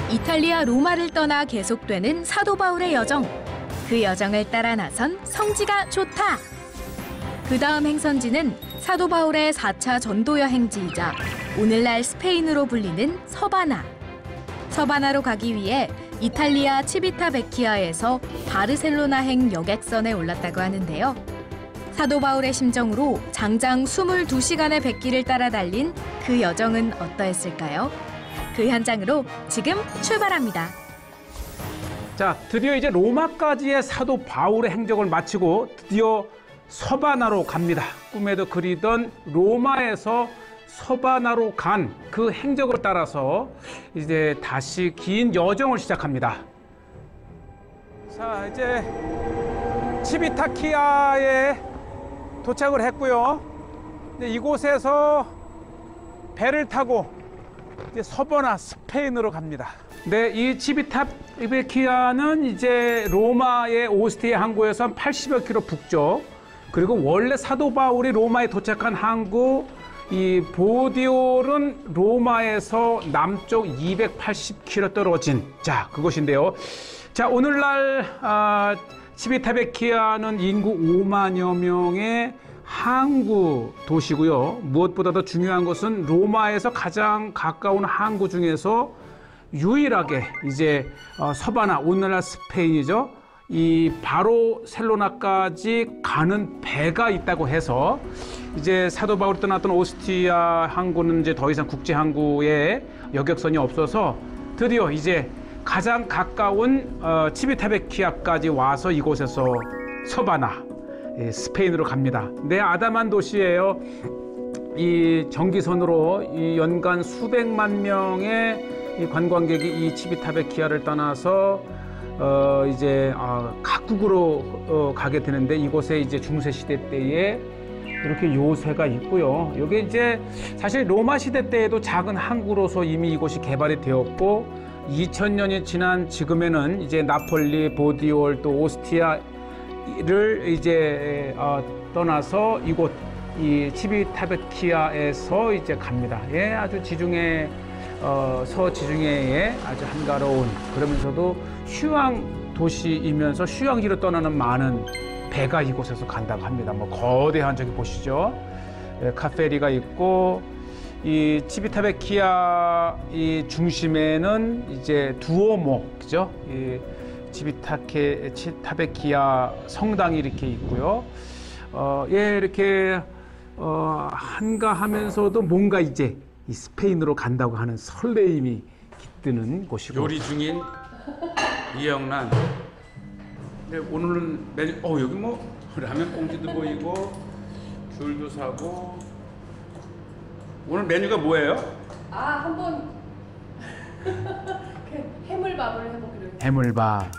이탈리아 로마를 떠나 계속되는 사도 바울의 여정. 그 여정을 따라 나선 성지가 좋다. 그 다음 행선지는 사도 바울의 4차 전도 여행지이자 오늘날 스페인으로 불리는 서바나. 서바나로 가기 위해 이탈리아 치비타베키아에서 바르셀로나행 여객선에 올랐다고 하는데요. 사도 바울의 심정으로 장장 22시간의 백기를 따라 달린 그 여정은 어떠했을까요? 그 현장으로 지금 출발합니다. 자, 드디어 이제 로마까지의 사도 바울의 행적을 마치고 드디어 서바나로 갑니다. 꿈에도 그리던 로마에서 서바나로 간 그 행적을 따라서 이제 다시 긴 여정을 시작합니다. 자, 이제 치비타키아에 도착을 했고요. 근데 이곳에서 배를 타고 이제 서바나 스페인으로 갑니다. 네, 이 치비타베키아는 이제 로마의 오스티아 항구에서 한 80여 킬로 북쪽, 그리고 원래 사도 바울이 로마에 도착한 항구 이 보디올은 로마에서 남쪽 280km 떨어진 그곳인데요. 자, 오늘날 치비타베키아는 인구 5만여 명의 항구 도시고요. 무엇보다도 중요한 것은 로마에서 가장 가까운 항구 중에서 유일하게 이제 서바나, 오늘날 스페인이죠. 이 바르셀로나까지 가는 배가 있다고 해서 이제 사도 바울이 떠났던 오스티아 항구는 이제 더 이상 국제 항구에 여객선이 없어서 드디어 이제 가장 가까운 치비타베키아까지 와서 이곳에서 서바나, 스페인으로 갑니다. 네, 아담한 도시예요. 이 전기선으로 이 연간 수백만 명의 이 관광객이 이 치비타베키아를 떠나서 이제 각국으로 가게 되는데, 이곳에 이제 중세 시대 때에 이렇게 요새가 있고요. 이게 이제 사실 로마 시대 때에도 작은 항구로서 이미 이곳이 개발이 되었고, 2000년이 지난 지금에는 이제 나폴리, 보디올, 또 오스티아를 이제 떠나서 이곳 이 치비타베키아에서 이제 갑니다. 예, 아주 지중해 서지중해의 아주 한가로운, 그러면서도 휴양 도시이면서 휴양지로 떠나는 많은 배가 이곳에서 간다고 합니다. 뭐 거대한 저기 보시죠. 예, 카페리가 있고, 이 치비타베키아 이 중심에는 이제 두오모, 그죠? 이 치비타베키아 성당이 이렇게 있고요. 예, 이렇게 한가하면서도 뭔가 이제 이 스페인으로 간다고 하는 설레임이 깃드는 곳이고. 요리 중인 이영란. 근데 오늘은 메뉴, 여기 뭐 라면 봉지도 보이고 귤도 사고. 오늘 메뉴가 뭐예요? 한번 해물밥을 해보기로. 해물밥.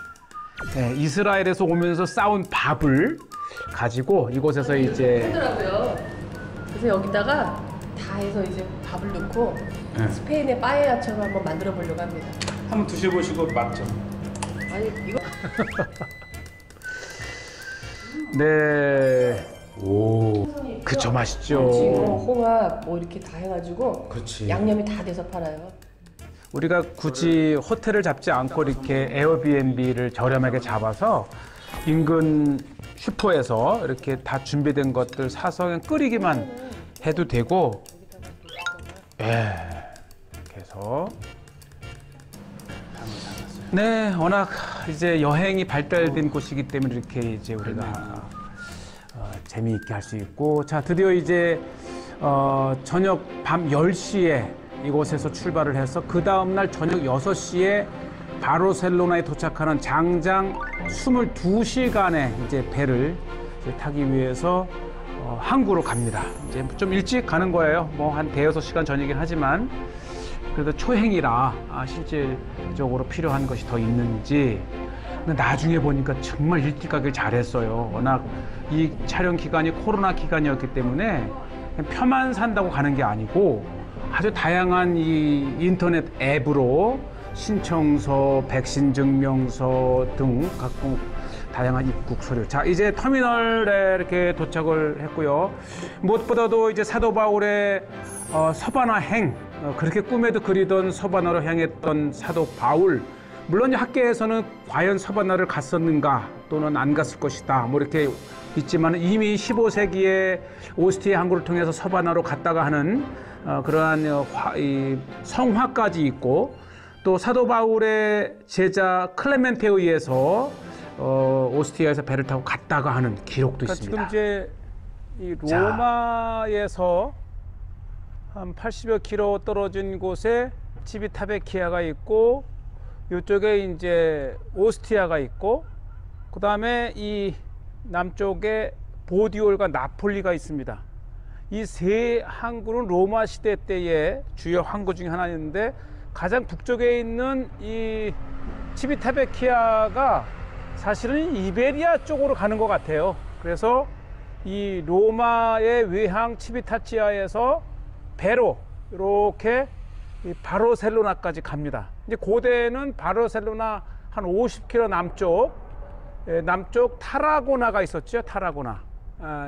네, 이스라엘에서 오면서 싸운 밥을 가지고 이곳에서 이제 하더라고요. 그래서 여기다가 다 해서 이제 밥을 넣고 스페인의 빠에야처럼 한번 만들어 보려고 합니다. 한번 드셔보시고 맛 좀. 아니 이거 네. 오, 그쵸, 맛있죠. 지금 홍합 뭐 이렇게 다 해가지고 그렇지. 양념이 다 돼서 팔아요. 우리가 굳이 호텔을 잡지 않고 이렇게 에어비앤비를 저렴하게 잡아서 인근 슈퍼에서 이렇게 다 준비된 것들 사서 그냥 끓이기만 해도 되고, 예, 이렇게 해서. 네, 워낙 이제 여행이 발달된 곳이기 때문에 이렇게 이제 우리가 재미있게 할 수 있고. 자, 드디어 이제 저녁 밤 10시에 이곳에서 출발을 해서 그 다음날 저녁 6시에 바르셀로나에 도착하는 장장 22시간의 이제 배를 이제 타기 위해서 항구로 갑니다. 이제 좀 일찍 가는 거예요. 뭐 한 대여섯 시간 전이긴 하지만 그래도 초행이라 실질적으로 필요한 것이 더 있는지. 근데 나중에 보니까 정말 일찍 가길 잘했어요. 워낙 이 촬영 기간이 코로나 기간이었기 때문에 그냥 표만 산다고 가는 게 아니고 아주 다양한 이 인터넷 앱으로 신청서, 백신 증명서 등 각종 다양한 입국 서류. 자, 이제 터미널에 이렇게 도착을 했고요. 무엇보다도 이제 사도 바울의 서바나행, 그렇게 꿈에도 그리던 서바나로 향했던 사도 바울. 물론 학계에서는 과연 서바나를 갔었는가 또는 안 갔을 것이다 뭐 이렇게 있지만 이미 15세기에 오스티아 항구를 통해서 서바나로 갔다가 하는 그러한 이 성화까지 있고, 또 사도 바울의 제자 클레멘테에 의해서 오스티아에서 배를 타고 갔다가 하는 기록도 있습니다. 지금 이제 이 로마에서 한 80여 킬로 떨어진 곳에 치비타베키아가 있고, 이쪽에 이제 오스티아가 있고, 그 다음에 이 남쪽에 보디올과 나폴리가 있습니다. 이 세 항구는 로마 시대 때의 주요 항구 중에 하나였는데, 가장 북쪽에 있는 이 치비타베키아가 사실은 이베리아 쪽으로 가는 것 같아요. 그래서 이 로마의 외항 치비타치아에서 배로 이렇게 바르셀로나까지 갑니다. 이제 고대는 바르셀로나 한 50km 남쪽 타라고나가 있었죠. 타라고나.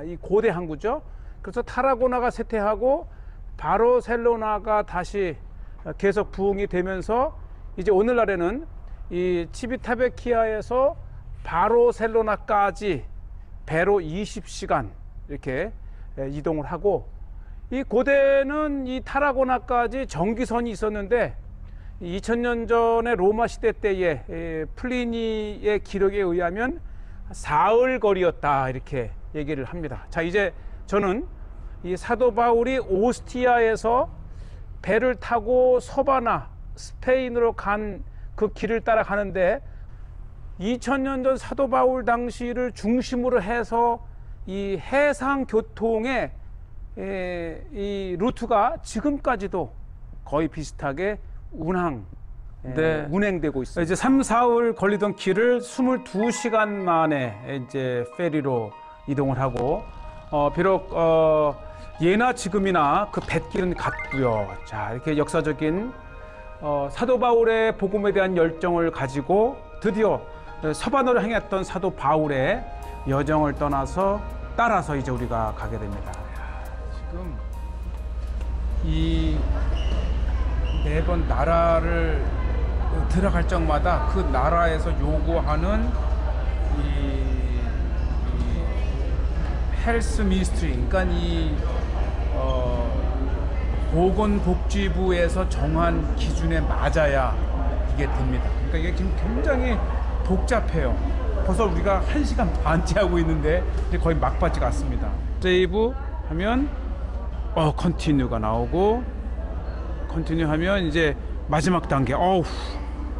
이 고대 항구죠. 그래서 타라고나가 쇠퇴하고 바르셀로나가 다시 계속 부흥이 되면서 이제 오늘날에는 이 치비타베키아에서 바르셀로나까지 배로 20시간 이렇게 이동을 하고, 이 고대는 이 타라고나까지 전기선이 있었는데 2000년 전에 로마 시대 때의 플리니의 기록에 의하면 사흘 거리였다 이렇게 얘기를 합니다. 자, 이제 저는 이 사도 바울이 오스티아에서 배를 타고 서바나 스페인으로 간 그 길을 따라 가는데, 2000년 전 사도 바울 당시를 중심으로 해서 이 해상 교통의 이 루트가 지금까지도 거의 비슷하게 운행되고 있습니다. 이제 3, 4월 걸리던 길을 22시간 만에 이제 페리로 이동을 하고, 비록 예나 지금이나 그 뱃길은 같고요. 자, 이렇게 역사적인 사도 바울의 복음에 대한 열정을 가지고 드디어 서바나로 향했던 사도 바울의 여정을 따라서 이제 우리가 가게 됩니다. 지금 이 매번 나라를 들어갈 적마다 그 나라에서 요구하는 이 헬스 미니스트리, 그러니까 이 보건복지부에서 정한 기준에 맞아야 이게 됩니다. 그러니까 이게 지금 굉장히 복잡해요. 벌써 우리가 1시간 반째 하고 있는데 이제 거의 막바지 같습니다. 세이브 하면 컨티뉴가 나오고, 컨티뉴 하면 이제 마지막 단계.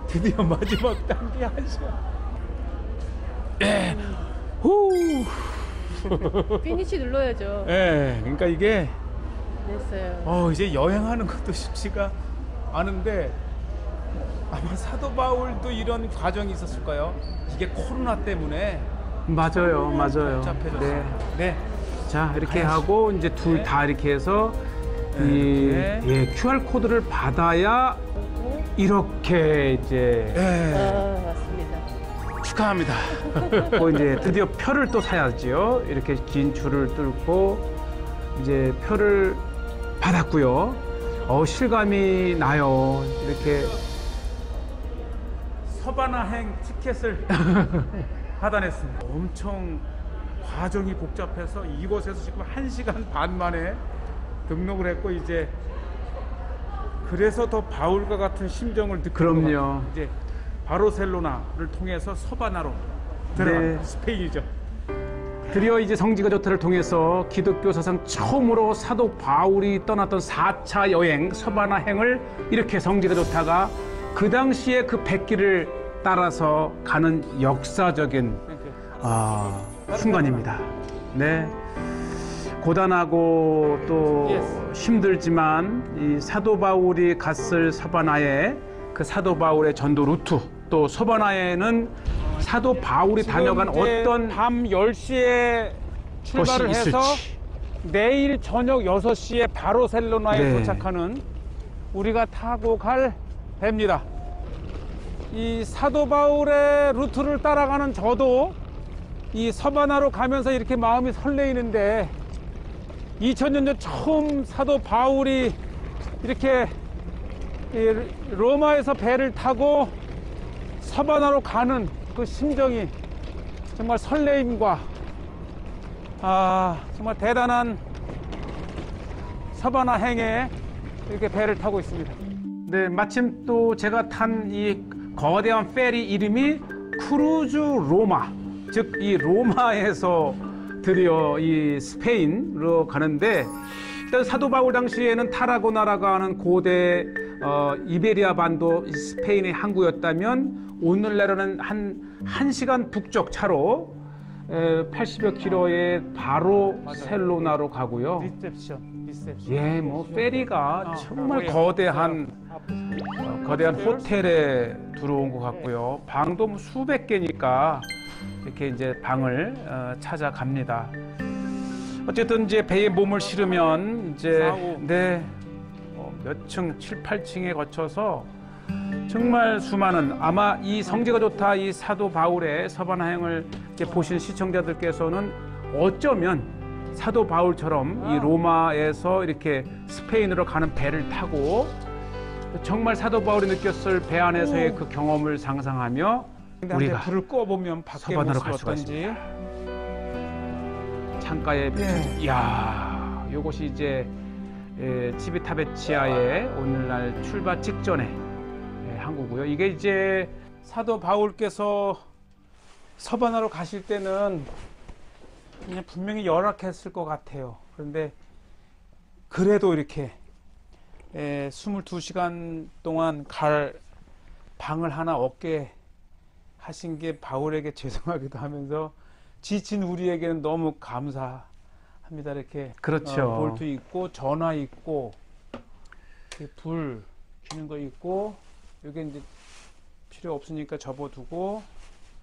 드디어 마지막 단계 하죠. 후. 피니시 눌러야죠. 그러니까 이게 됐어요. 이제 여행하는 것도 쉽지가 않은데, 아마 사도 바울도 이런 과정이 있었을까요? 이게 코로나 때문에 맞아요. 복잡해졌어요. 네. 자, 이렇게 가야지. 하고 이제 둘 다 이렇게 해서 QR 코드를 받아야 이렇게 이제 맞습니다. 축하합니다. 이제 드디어 표를 또 사야지요. 이렇게 긴 줄을 뚫고 이제 표를 받았고요. 실감이 나요. 이렇게 서바나행 티켓을 받아냈습니다. 엄청 과정이 복잡해서 이곳에서 지금 1시간 반 만에 등록을 했고, 이제 그래서 더 바울과 같은 심정을 느끼는 것 같아요. 이제 바르셀로나를 통해서 서바나로 들어간 스페인이죠. 드디어 이제 성지가 좋다를 통해서 기독교 사상 처음으로 사도 바울이 떠났던 4차 여행 서바나행을 이렇게 성지가 좋다가 그 당시에 그 백길을 따라서 가는 역사적인 순간입니다. 네, 고단하고 또 힘들지만 이 사도 바울이 갔을 서바나에 그 사도 바울의 전도 루트, 또 서바나에는 사도 바울이 다녀간 어떤 밤 10시에 출발을 것이 해서 있을지. 내일 저녁 6시에 바르셀로나에 도착하는 우리가 타고 갈 배입니다. 이 사도 바울의 루트를 따라가는 저도 이 서바나로 가면서 이렇게 마음이 설레이는데, 2000년 전 처음 사도 바울이 이렇게 이 로마에서 배를 타고 서바나로 가는 그 심정이 정말 설레임과 정말 대단한 서바나 행에 이렇게 배를 타고 있습니다. 네, 마침 또 제가 탄 이 거대한 페리 이름이 크루즈 로마, 즉 이 로마에서 드디어 이 스페인으로 가는데, 일단 사도 바울 당시에는 타라고나라고 하는 고대 이베리아 반도 스페인의 항구였다면, 오늘날에는 한 1시간 북쪽 차로 80여 킬로의 바로 셀로나로 가고요. 리셉션. 예, 뭐 페리가 정말 거대한 호텔에 들어온 것 같고요. 방도 뭐 수백 개니까 이렇게 이제 방을 찾아갑니다. 어쨌든 이제 배에 몸을 실으면 이제 몇 층, 7, 8층에 거쳐서 정말 수많은, 아마 이 성지가 좋다 이 사도 바울의 서바나행을 이렇게 보신 시청자들께서는 어쩌면 사도 바울처럼 이 로마에서 이렇게 스페인으로 가는 배를 타고 정말 사도 바울이 느꼈을 배 안에서의 그 경험을 상상하며 우리가 불을 꺼보면 밖에 서바나로 모습이 갈 수가 어떤지. 창가에 비춰진, 이야, 이것이 이제 치비타베치아의 오늘날 출발 직전의 항구고요. 이게 이제 사도 바울께서 서바나로 가실 때는 그냥 분명히 열악했을 것 같아요. 그런데 그래도 이렇게 22시간 동안 갈 방을 하나 얻게 하신 게 바울에게 죄송하기도 하면서 지친 우리에게는 너무 감사합니다. 이렇게 그렇죠. 볼트 있고 전화 있고 불 켜는 거 있고, 이게 이제 필요 없으니까 접어두고,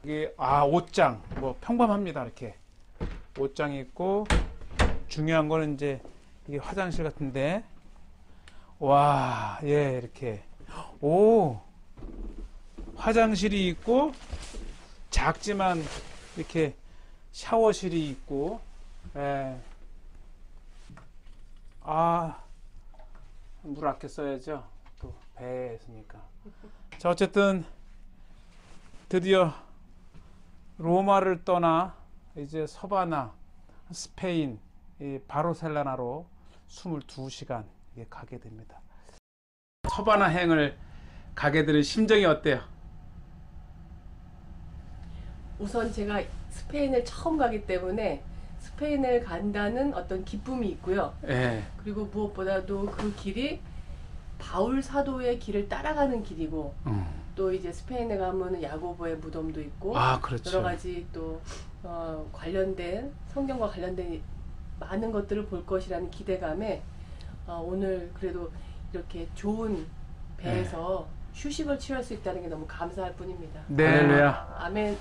이게 옷장 뭐 평범합니다. 이렇게 옷장이 있고, 중요한 거는 이제 이게 화장실 같은데, 와, 예, 이렇게 화장실이 있고, 작지만 이렇게 샤워실이 있고, 물 아껴 써야죠. 또 배에 있으니까. 자, 어쨌든 드디어 로마를 떠나 이제 서바나, 스페인, 이 바르셀로나로 22시간 가게 됩니다. 서바나행을 가게 되는 심정이 어때요? 우선 제가 스페인을 처음 가기 때문에 스페인을 간다는 어떤 기쁨이 있고요. 예. 그리고 무엇보다도 그 길이 바울 사도의 길을 따라가는 길이고, 또 이제 스페인에 가면 야고보의 무덤도 있고, 그렇죠. 여러 가지 또 관련된 성경과 관련된 많은 것들을 볼 것이라는 기대감에 오늘 그래도 이렇게 좋은 배에서 휴식을 취할 수 있다는 게 너무 감사할 뿐입니다. 네. 할렐루야. 아멘.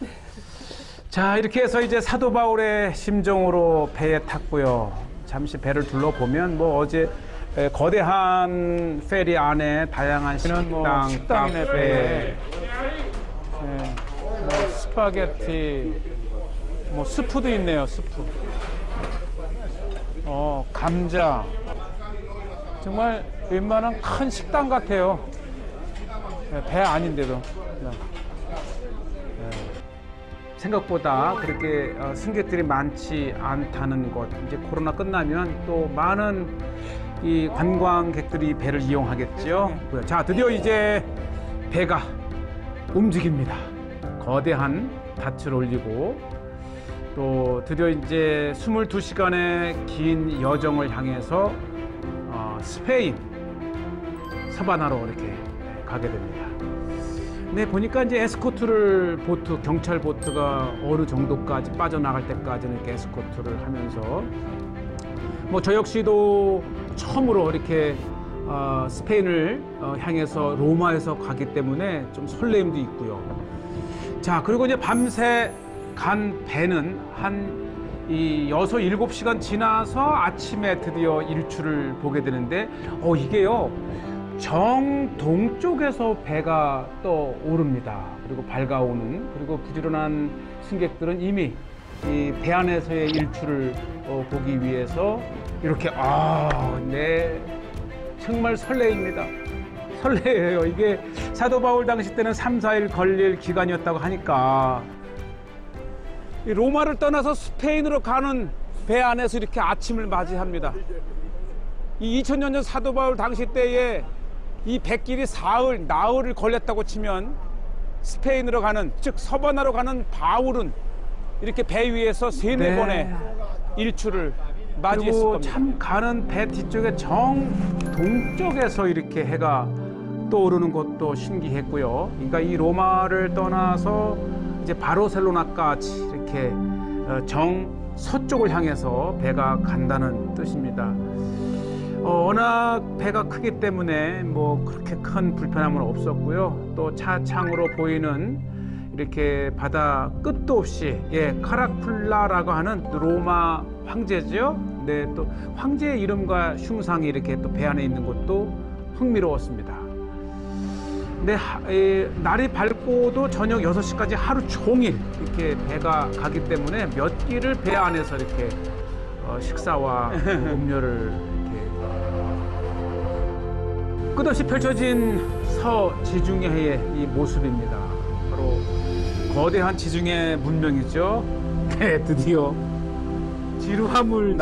자, 이렇게 해서 이제 사도 바울의 심정으로 배에 탔고요. 잠시 배를 둘러보면 뭐 어제 거대한 페리 안에 다양한 식당, 식당이네, 카페, 스파게티, 뭐 스프도 있네요. 스프. 감자. 정말 웬만한 큰 식당 같아요. 배 아닌데도. 생각보다 그렇게 승객들이 많지 않다는 것. 이제 코로나 끝나면 또 많은 이 관광객들이 배를 이용하겠죠. 자, 드디어 이제 배가 움직입니다. 거대한 닻을 올리고, 또 드디어 이제 22시간의 긴 여정을 향해서 스페인 서바나로 이렇게 가게 됩니다. 네, 보니까 이제 에스코트를 경찰 보트가 어느 정도까지 빠져나갈 때까지는 이렇게 에스코트를 하면서, 뭐 저 역시도 처음으로 이렇게 스페인을 향해서 로마에서 가기 때문에 좀 설레임도 있고요. 자, 그리고 이제 밤새 간 배는 한 6, 7시간 지나서 아침에 드디어 일출을 보게 되는데, 이게요, 정동쪽에서 배가 떠오릅니다. 그리고 밝아오는, 그리고 부지런한 승객들은 이미 이 배 안에서의 일출을 보기 위해서 이렇게, 네, 정말 설레입니다. 설레요. 이게 사도 바울 당시 때는 3, 4일 걸릴 기간이었다고 하니까 이 로마를 떠나서 스페인으로 가는 배 안에서 이렇게 아침을 맞이합니다. 이 2000년 전 사도 바울 당시 때에 이 백길이 사흘, 나흘을 걸렸다고 치면 스페인으로 가는, 즉 서바나로 가는 바울은 이렇게 배 위에서 3, 4번의 일출을 맞이했을 그리고 겁니다. 참 가는 배 뒤쪽에 정 동쪽에서 이렇게 해가 떠오르는 것도 신기했고요. 그러니까 이 로마를 떠나서 이제 바르셀로나까지 이렇게 정 서쪽을 향해서 배가 간다는 뜻입니다. 워낙 배가 크기 때문에 뭐 그렇게 큰 불편함은 없었고요. 또 차창으로 보이는 이렇게 바다 끝도 없이 카라쿨라라고 하는 로마 황제죠. 네, 또 황제의 이름과 흉상이 이렇게 또 배 안에 있는 것도 흥미로웠습니다. 네, 날이 밝고도 저녁 6시까지 하루 종일 이렇게 배가 가기 때문에 몇 끼를 배 안에서 이렇게 식사와 음료를 이렇게 끝없이 펼쳐진 서지중해의 이 모습입니다. 바로 거대한 지중해 문명이죠. 네, 드디어 지루함을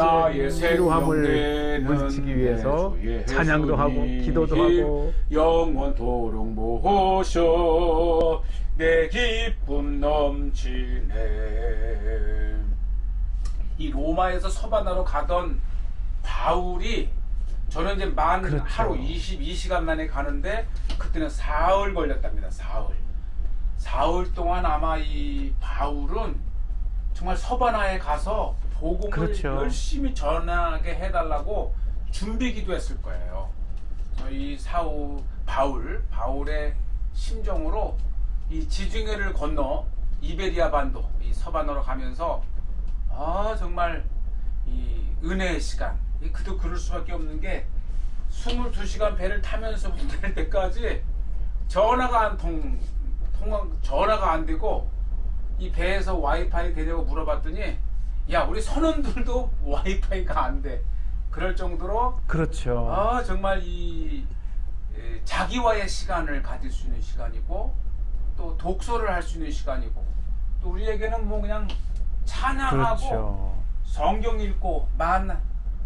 물리치기 위해서 찬양도 하고 기도도 하고 영원토록 모셔 내 기쁨 넘치네. 이 로마에서 서바나로 가던 바울이 저는 이제 그렇죠. 하루 22시간 만에 가는데 그때는 사흘 걸렸답니다. 사흘 동안 아마 이 바울은 정말 서바나에 가서 복음을 그렇죠. 열심히 전하게 해달라고 준비 기도했을 거예요. 이 바울의 심정으로 이 지중해를 건너 이베리아 반도 이 서바나로 가면서 정말 이 은혜의 시간, 그도 그럴 수밖에 없는 게 22시간 배를 타면서 될 때까지 전화가 안 되고 이 배에서 와이파이 되냐고 물어봤더니 야, 우리 선원들도 와이파이가 안 돼. 그럴 정도로 그렇죠. 정말 이 자기와의 시간을 가질 수 있는 시간이고 또 독서를 할 수 있는 시간이고 또 우리에게는 뭐 그냥 찬양하고 그렇죠. 성경 읽고 만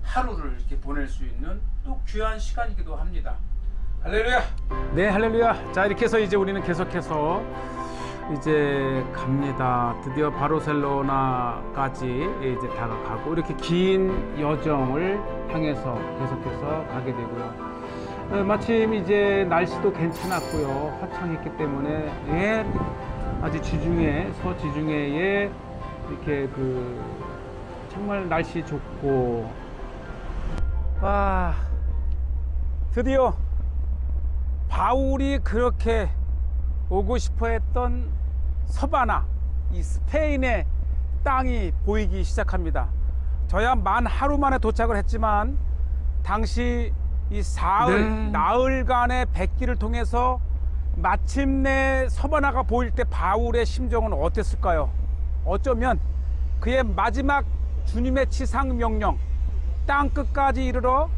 하루를 이렇게 보낼 수 있는 또 귀한 시간이기도 합니다. 할렐루야. 네, 할렐루야. 자, 이렇게 해서 이제 우리는 계속해서 이제 갑니다. 드디어 바르셀로나까지 이제 다가가고 이렇게 긴 여정을 향해서 계속해서 가게 되고요. 마침 이제 날씨도 괜찮았고요. 화창했기 때문에 아주 서지중해에 이렇게 정말 날씨 좋고 드디어 바울이 그렇게 오고 싶어 했던 서바나, 이 스페인의 땅이 보이기 시작합니다. 저야 만 하루 만에 도착을 했지만 당시 이 나흘간의 백기를 통해서 마침내 서바나가 보일 때 바울의 심정은 어땠을까요? 어쩌면 그의 마지막 주님의 치상 명령, 땅 끝까지 이르러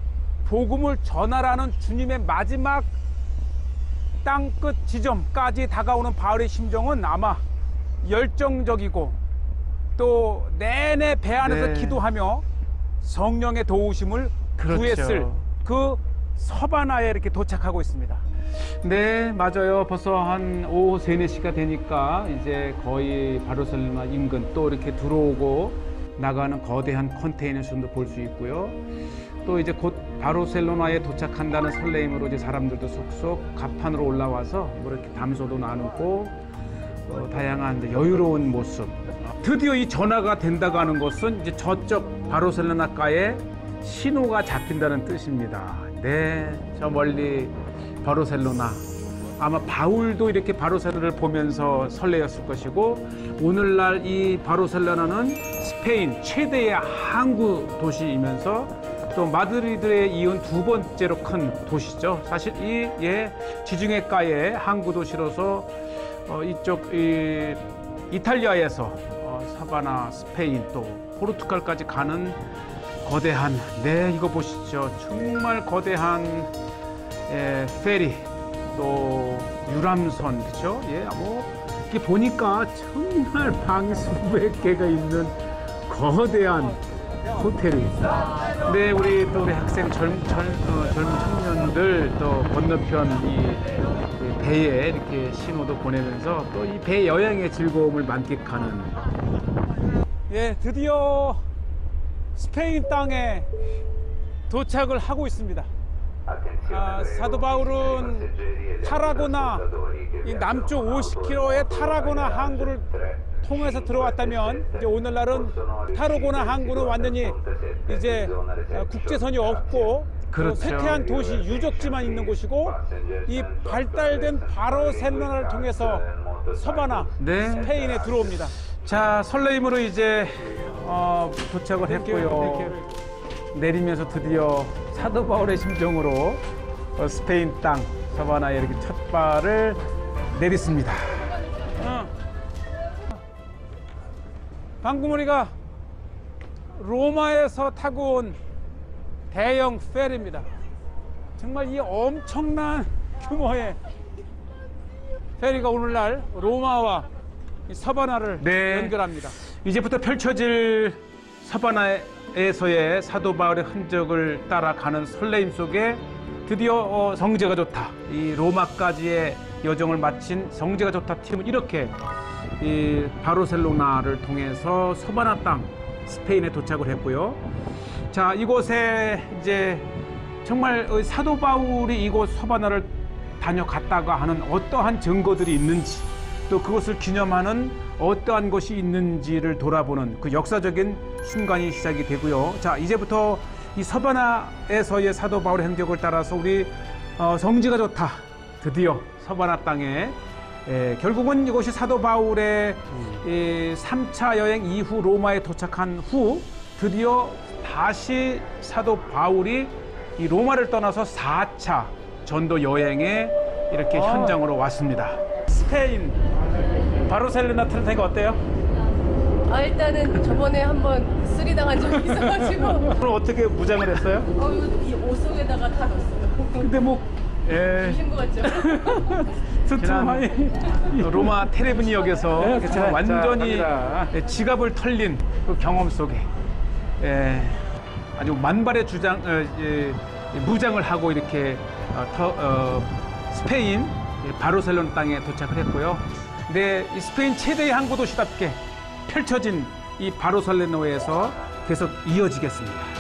복음을 전하라는 주님의 마지막 땅끝 지점까지 다가오는 바울의 심정은 아마 열정적이고 또 내내 배 안에서 기도하며 성령의 도우심을 구했을 그 서바나에 이렇게 도착하고 있습니다. 네, 맞아요. 벌써 한 오후 3, 4시가 되니까 이제 거의 바르셀로나 인근 또 이렇게 들어오고 나가는 거대한 컨테이너선도 볼 수 있고요. 또 이제 곧 바르셀로나에 도착한다는 설레임으로 이제 사람들도 속속 갑판으로 올라와서 뭐 이렇게 담소도 나누고 다양한 이제 여유로운 모습. 드디어 이 전화가 된다고 하는 것은 이제 저쪽 바르셀로나가에 신호가 잡힌다는 뜻입니다. 네, 저 멀리 바르셀로나. 아마 바울도 이렇게 바르셀로나를 보면서 설레었을 것이고 오늘날 이 바르셀로나는 스페인 최대의 항구 도시이면서 또 마드리드에 이은 2번째로 큰 도시죠. 사실 이 지중해가의 항구 도시로서 이쪽 이탈리아에서 사바나, 스페인 또 포르투갈까지 가는 거대한 이거 보시죠. 정말 거대한 페리 또 유람선, 그렇죠? 예, 뭐 이렇게 보니까 정말 방이 수백 개가 있는 거대한 호텔이 있어요. 네, 우리 학생 젊은 청년들 또 건너편 이 배에 이렇게 신호도 보내면서 또 이 배 여행의 즐거움을 만끽하는. 예, 드디어 스페인 땅에 도착을 하고 있습니다. 사도 바울은 타라고나, 이 남쪽 50km의 타라고나 항구를 통해서 들어왔다면, 이제 오늘날은 타라고나 항구는 완전히 이제 국제선이 없고, 그렇죠. 쇠퇴한 도시 유적지만 있는 곳이고, 이 발달된 바르셀로나를 통해서 서바나, 네. 스페인에 들어옵니다. 자, 설레임으로 이제 도착을 했고요. 내리면서 드디어 사도 바울의 심정으로 스페인 땅 서바나에 이렇게 첫 발을 내딛습니다. 방금 우리가 로마에서 타고 온 대형 페리입니다. 정말 이 엄청난 규모의 페리가 오늘날 로마와 이 서바나를 네. 연결합니다. 이제부터 펼쳐질 서바나에서의 사도 바울의 흔적을 따라가는 설레임 속에 드디어 성제가 좋다, 이 로마까지의 여정을 마친 성제가 좋다 팀은 이렇게 이 바르셀로나를 통해서 서바나 땅 스페인에 도착을 했고요. 자, 이곳에 이제 정말 사도 바울이 이곳 서바나를 다녀갔다가 하는 어떠한 증거들이 있는지, 또 그것을 기념하는 어떠한 것이 있는지를 돌아보는 그 역사적인 순간이 시작이 되고요. 자, 이제부터 이 서바나에서의 사도 바울의 행적을 따라서 우리 성지가 좋다, 드디어 서바나 땅에 결국은 이곳이 사도 바울의 3차 여행 이후 로마에 도착한 후 드디어 다시 사도 바울이 이 로마를 떠나서 4차 전도 여행에 이렇게 현장으로 왔습니다. 스페인 바르셀로나 트렌테가 어때요? 일단은 저번에 한번 쓰리당한 적이 있어가지고 오늘 어떻게 무장을 했어요? 이 옷 속에다가 다 넣었어요. 근데 뭐 주신 것 같죠? 지난 로마 테레브니역에서 네, 정말 완전히 갑니다. 지갑을 털린 그 경험 속에 아주 만발의 무장을 하고 이렇게 스페인 바르셀로나 땅에 도착을 했고요. 근데 이 스페인 최대의 항구 도시답게 펼쳐진 이 바르셀로나에서 계속 이어지겠습니다.